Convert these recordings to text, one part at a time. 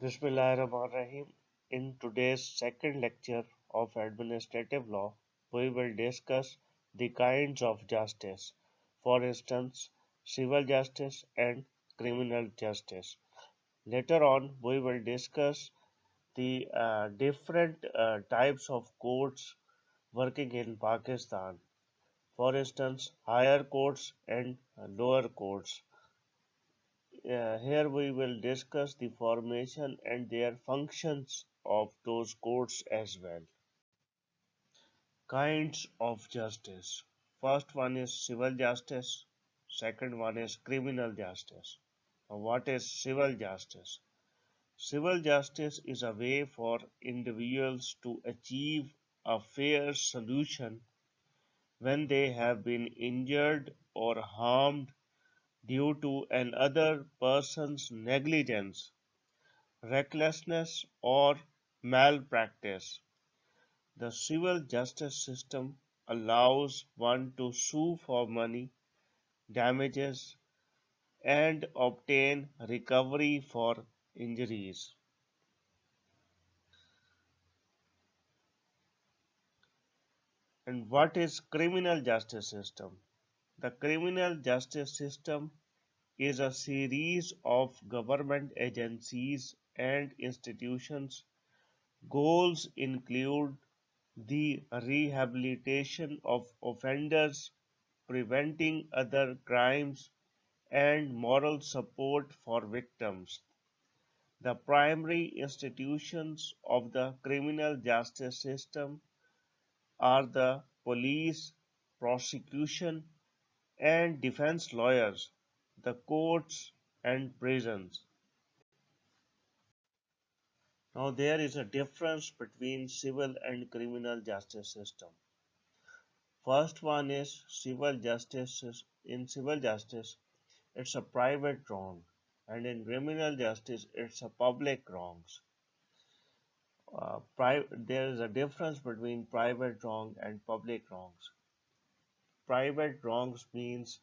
Bismillahirrahmanirrahim. In today's second lecture of administrative law, we will discuss the kinds of justice. For instance, civil justice and criminal justice. Later on, we will discuss the different types of courts working in Pakistan. For instance, higher courts and lower courts. Here we will discuss the formation and their functions of those courts as well. Kinds of justice. First one is civil justice. Second one is criminal justice. Now, what is civil justice? Civil justice is a way for individuals to achieve a fair solution when they have been injured or harmed due to another person's negligence, recklessness, or malpractice. The civil justice system allows one to sue for money, damages, and obtain recovery for injuries. And what is criminal justice system? The criminal justice system is a series of government agencies and institutions. Goals include the rehabilitation of offenders, preventing other crimes, and moral support for victims. The primary institutions of the criminal justice system are the police, prosecution, and defense lawyers, the courts, and prisons. Now, there is a difference between civil and criminal justice system. First one is civil justice. In civil justice, it's a private wrong, and in criminal justice, it's a public wrongs. There is a difference between private wrong and public wrongs. Private wrongs means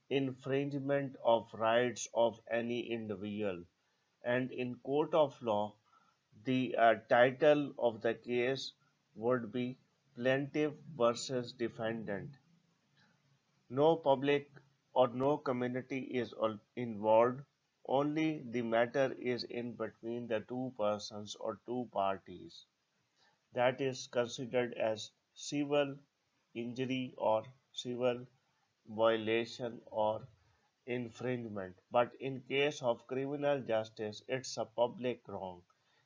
infringement of rights of any individual, and in court of law, the title of the case would be plaintiff versus defendant. No public or no community is involved, only the matter is in between the two persons or two parties. That is considered as civil injury or civil violation or infringement. But in case of criminal justice, it's a public wrong.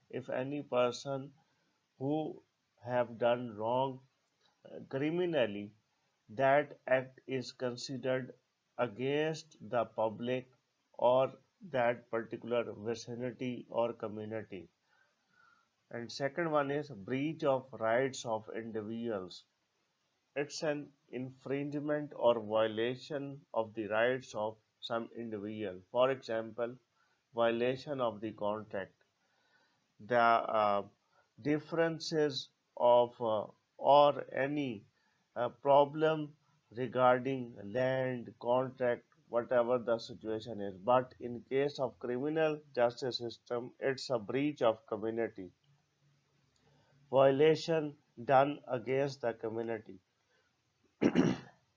If any person who have done wrong criminally, that act is considered against the public or that particular vicinity or community. And second one is breach of rights of individuals. It's an infringement or violation of the rights of some individual. For example, violation of the contract. The differences of or any problem regarding land, contract, whatever the situation is. But in case of criminal justice system, it's a breach of community, violation done against the community.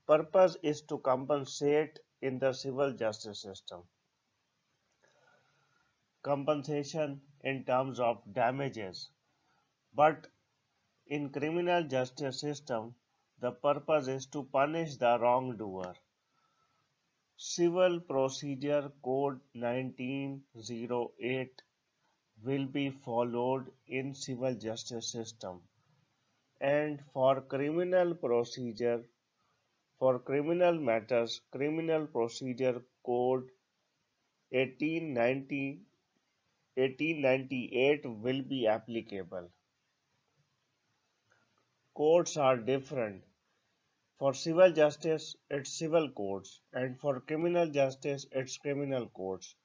Purpose is to compensate in the civil justice system. Compensation in terms of damages. But in criminal justice system, the purpose is to punish the wrongdoer. Civil Procedure Code 1908 will be followed in civil justice system, and for criminal matters, Criminal Procedure Code 1890 1898 will be applicable. Courts are different. For civil justice, it's civil courts, and for criminal justice, it's criminal courts,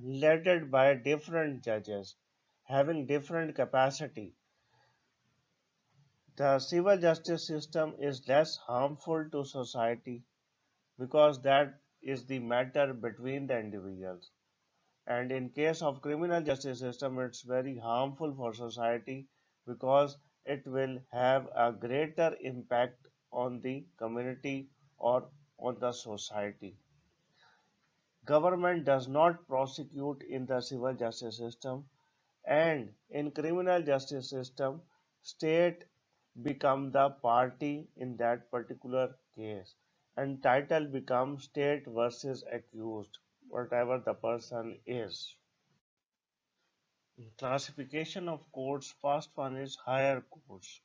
led by different judges having different capacity. The civil justice system is less harmful to society because that is the matter between the individuals. And in case of criminal justice system, it's very harmful for society because it will have a greater impact on the community or on the society. Government does not prosecute in the civil justice system, and in criminal justice system, state become the party in that particular case, and title becomes state versus accused, whatever the person is. Classification of courts. First one is higher courts.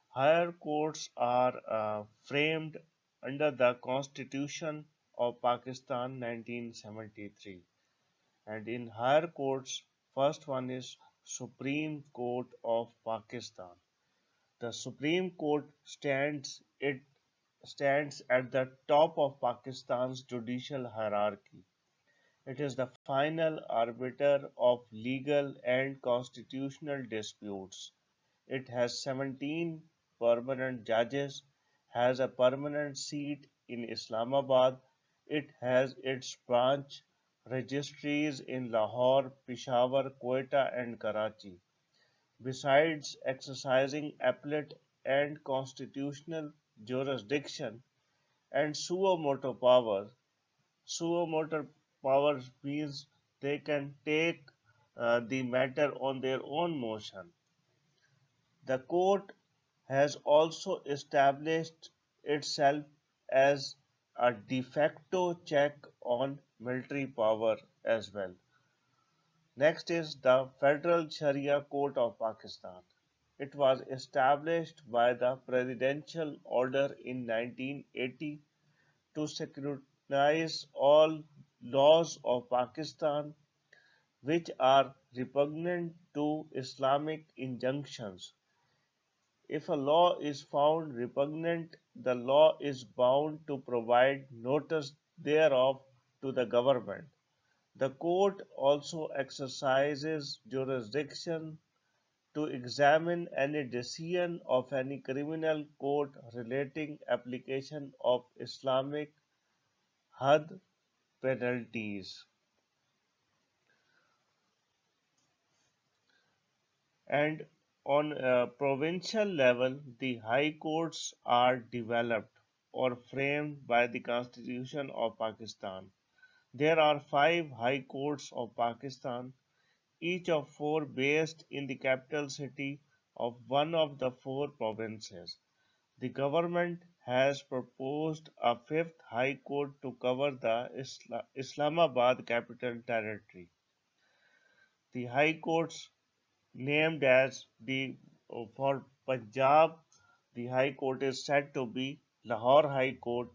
Higher courts are framed under the Constitution of Pakistan 1973. And in higher courts, first one is Supreme Court of Pakistan. The Supreme Court stands at the top of Pakistan's judicial hierarchy. It is the final arbiter of legal and constitutional disputes. It has 17 permanent judges, has a permanent seat in Islamabad. It has its branch registries in Lahore, Peshawar, Quetta, and Karachi. Besides exercising appellate and constitutional jurisdiction and suo motu power, suo motu powers means they can take the matter on their own motion. The court has also established itself as a de facto check on military power as well. Next is the Federal Sharia Court of Pakistan. It was established by the Presidential Order in 1980 to scrutinize all laws of Pakistan which are repugnant to Islamic injunctions. If a law is found repugnant, the law is bound to provide notice thereof to the government. The court also exercises jurisdiction to examine any decision of any criminal court relating application of Islamic had penalties. And on a provincial level, the high courts are developed or framed by the Constitution of Pakistan. There are five high courts of Pakistan, each of four based in the capital city of one of the four provinces. The government has proposed a fifth high court to cover the Islamabad capital territory. The high courts named as the for Punjab, the High Court is said to be Lahore High Court,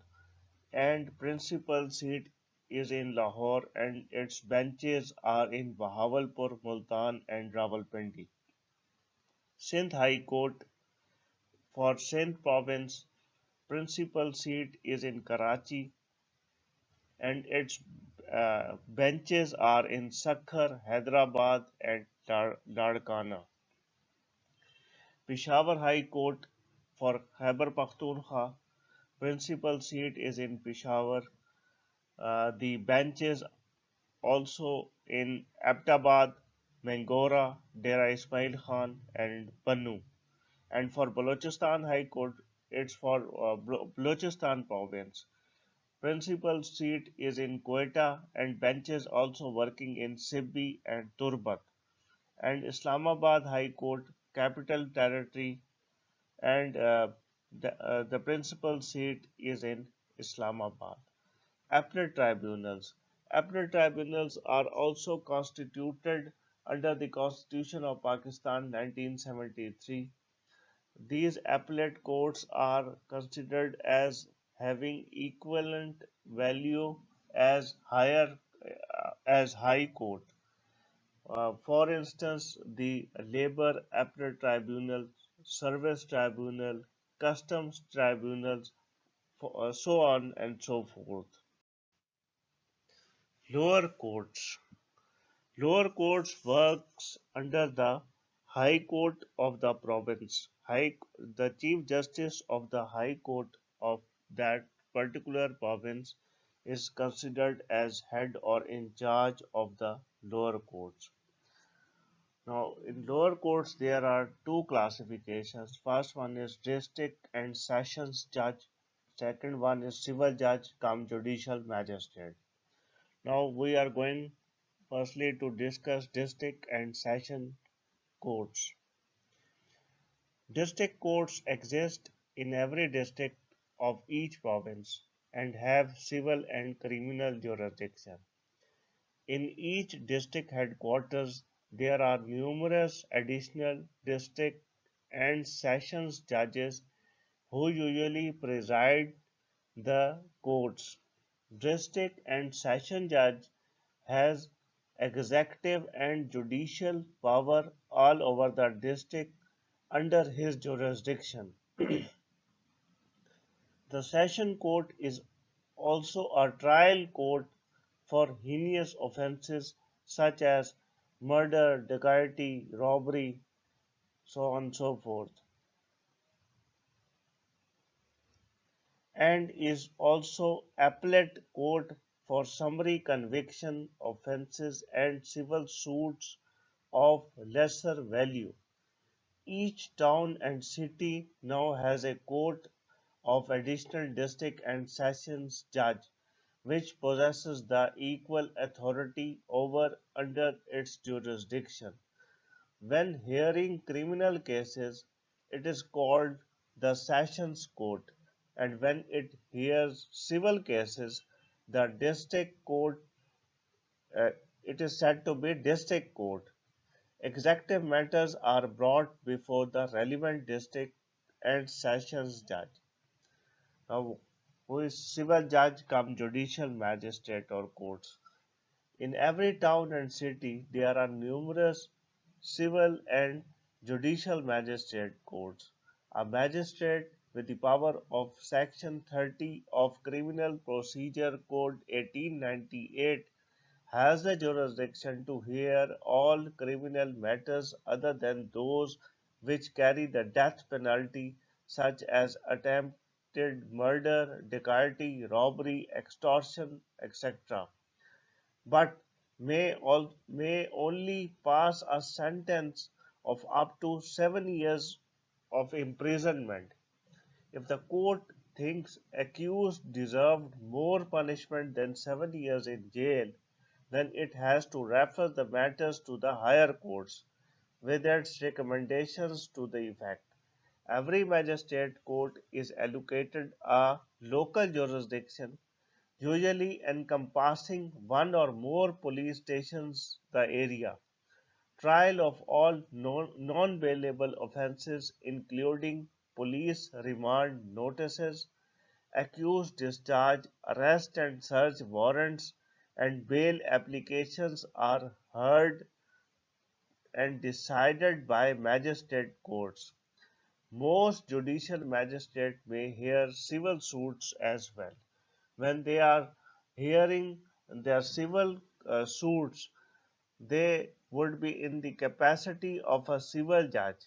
and principal seat is in Lahore, and its benches are in Bahawalpur, Multan, and Rawalpindi. Sindh High Court for Sindh province, principal seat is in Karachi, and its benches are in Sakkar, Hyderabad, and Ladkana. Peshawar High Court for Khyber Pakhtunkhwa, principal seat is in Peshawar. The benches also in Abbottabad, Mangora, Dera Ismail Khan, and Pannu. And for Balochistan High Court, it's for Balochistan province. Principal seat is in Quetta, and benches also working in Sibbi and Turbat. And Islamabad High Court, Capital Territory, and the principal seat is in Islamabad. Appellate tribunals. Appellate tribunals are also constituted under the Constitution of Pakistan 1973. These appellate courts are considered as having equivalent value as high court. For instance, the Labor Appellate Tribunal, Service Tribunal, Customs Tribunals, so on and so forth. Lower courts. Lower courts works under the High Court of the province. The Chief Justice of the High Court of that particular province is considered as head or in charge of the lower courts. Now, in lower courts, there are two classifications. First one is district and sessions judge. Second one is civil judge cum judicial magistrate. Now, we are going firstly to discuss district and session courts. District courts exist in every district of each province and have civil and criminal jurisdiction. In each district headquarters, there are numerous additional district and sessions judges who usually preside the courts. District and session judge has executive and judicial power all over the district under his jurisdiction. The session court is also a trial court for heinous offences such as murder, dacoity, robbery, so on and so forth, and is also appellate court for summary conviction offences and civil suits of lesser value. Each town and city now has a court of additional district and sessions judge which possesses the equal authority over under its jurisdiction. When hearing criminal cases, it is called the Sessions Court, and when it hears civil cases, the District Court, uh, it is said to be District Court. Executive matters are brought before the relevant district and sessions judge. Now, who is civil judge come judicial magistrate or courts? In every town and city, there are numerous civil and judicial magistrate courts. A magistrate with the power of Section 30 of Criminal Procedure Code 1898 has the jurisdiction to hear all criminal matters other than those which carry the death penalty, such as attempted murder, dacoity, robbery, extortion, etc., but may only pass a sentence of up to 7 years of imprisonment. If the court thinks accused deserved more punishment than 7 years in jail, then it has to refer the matters to the higher courts with its recommendations to the effect. Every magistrate court is allocated a local jurisdiction, usually encompassing one or more police stations the area. Trial of all non-bailable offences including police remand notices, accused discharge, arrest and search warrants, and bail applications are heard and decided by magistrate courts. Most judicial magistrates may hear civil suits as well. When they are hearing their civil suits, they would be in the capacity of a civil judge.